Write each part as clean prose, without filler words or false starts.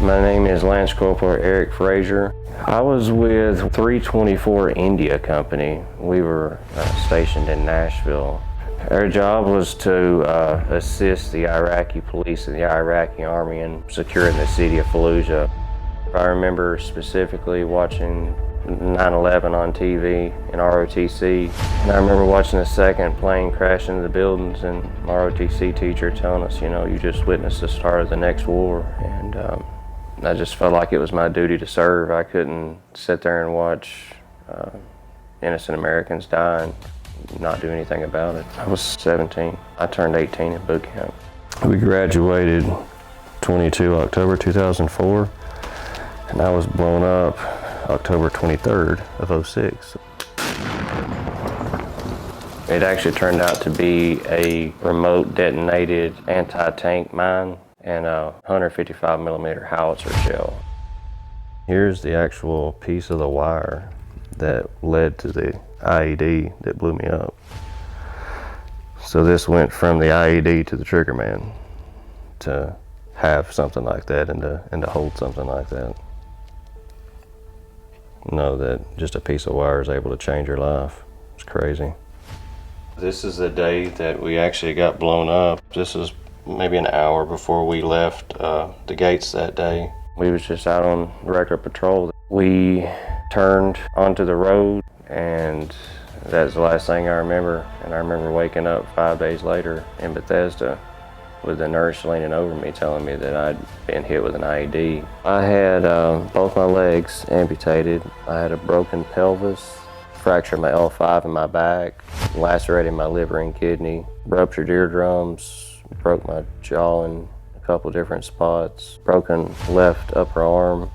My name is Lance Corporal Eric Frazier. I was with 324 India Company. We were stationed in Nashville. Our job was to assist the Iraqi police and the Iraqi army in securing the city of Fallujah. I remember specifically watching 9/11 on TV in ROTC, and I remember watching the second plane crash into the buildings, and my ROTC teacher telling us, you know, you just witnessed the start of the next war, and I just felt like it was my duty to serve. I couldn't sit there and watch innocent Americans die and not do anything about it. I was 17. I turned 18 at boot camp. We graduated 22 October 2004, and I was blown up October 23rd of 06. It actually turned out to be a remote detonated anti-tank mine and a 155 millimeter howitzer shell. Here's the actual piece of the wire that led to the IED that blew me up. So this went from the IED to the trigger man to have something like that and to hold something like that. Know that just a piece of wire is able to change your life. It's crazy. This is the day that we actually got blown up. This is maybe an hour before we left the gates that day. We was just out on regular patrol. We turned onto the road, and that's the last thing I remember. And I remember waking up 5 days later in Bethesda with the nurse leaning over me telling me that I'd been hit with an IED. I had both my legs amputated. I had a broken pelvis, fractured my L5 in my back, lacerated my liver and kidney, ruptured eardrums, broke my jaw in a couple different spots, broken left upper arm,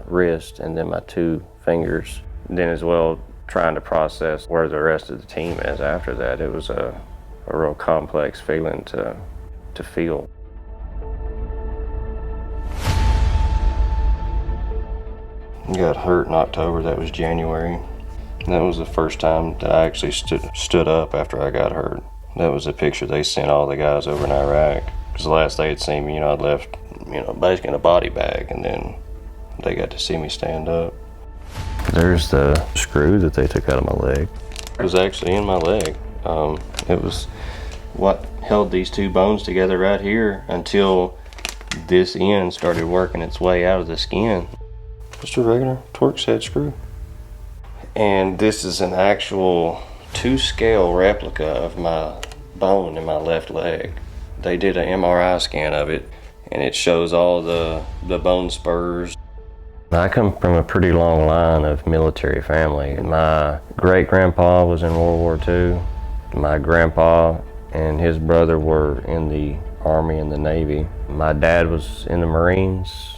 wrist, and then my 2 fingers. Then as well, trying to process where the rest of the team is after that. It was a real complex feeling to feel. I got hurt in October. That was January. That was the first time that I actually stood up after I got hurt. That was a picture they sent all the guys over in Iraq. Because the last they had seen me, I'd left, basically in a body bag, and then they got to see me stand up. There's the screw that they took out of my leg. It was actually in my leg. It was what held these 2 bones together right here until this end started working its way out of the skin. Just a regular Torx head screw. And this is an actual 2-scale replica of my bone in my left leg. They did an MRI scan of it, and it shows all the bone spurs. I come from a pretty long line of military family. My great-grandpa was in World War II. My grandpa and his brother were in the Army and the Navy. My dad was in the Marines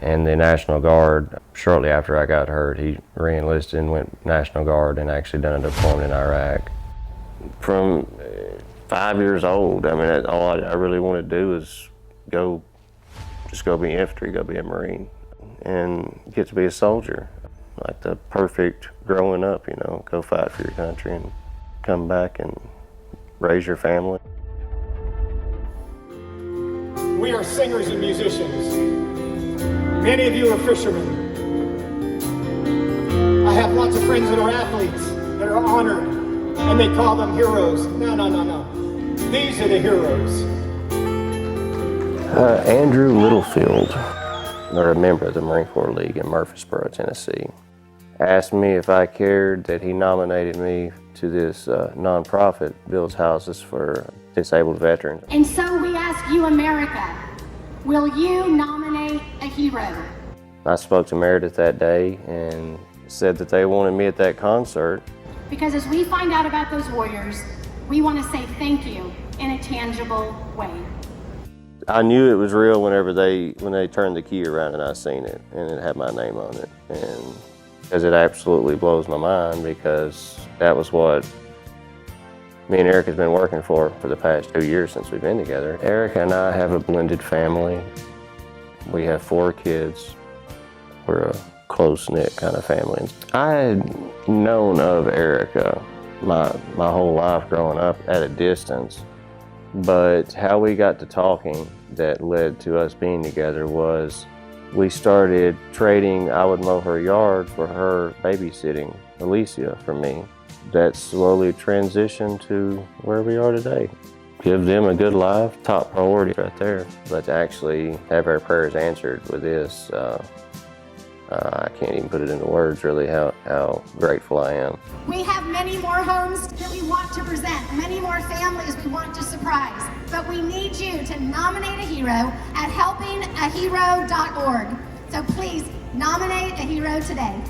and the National Guard. Shortly after I got hurt, he re-enlisted and went National Guard and actually done a deployment in Iraq. From 5 years old, all I really wanted to do is just go be infantry, go be a Marine, and get to be a soldier. Like the perfect growing up, go fight for your country and come back and raise your family. We are singers and musicians. Many of you are fishermen. I have lots of friends that are athletes, that are honored, and they call them heroes. No. These are the heroes. Andrew Littlefield, they're a member of the Marine Corps League in Murfreesboro, Tennessee, asked me if I cared that he nominated me to this nonprofit builds houses for disabled veterans. And so we ask you, America, will you nominate a hero? I spoke to Meredith that day and said that they wanted me at that concert. Because as we find out about those warriors, we want to say thank you in a tangible way. I knew it was real when they turned the key around and I seen it, and it had my name on it. And because it absolutely blows my mind, because that was what me and Erika has been working for the past 2 years since we've been together. Erika and I have a blended family. We have 4 kids. We're a close-knit kind of family. I had known of Erika my whole life growing up at a distance, but how we got to talking that led to us being together was we started trading. I would mow her yard for her babysitting Alicia for me. That slowly transitioned to where we are today. Give them a good life, top priority right there. But to actually have our prayers answered with this, I can't even put it into words really how grateful I am. We have many more homes that we want to present, many more families we want to surprise, but we need you to nominate a hero at helpingahero.org. So please nominate a hero today.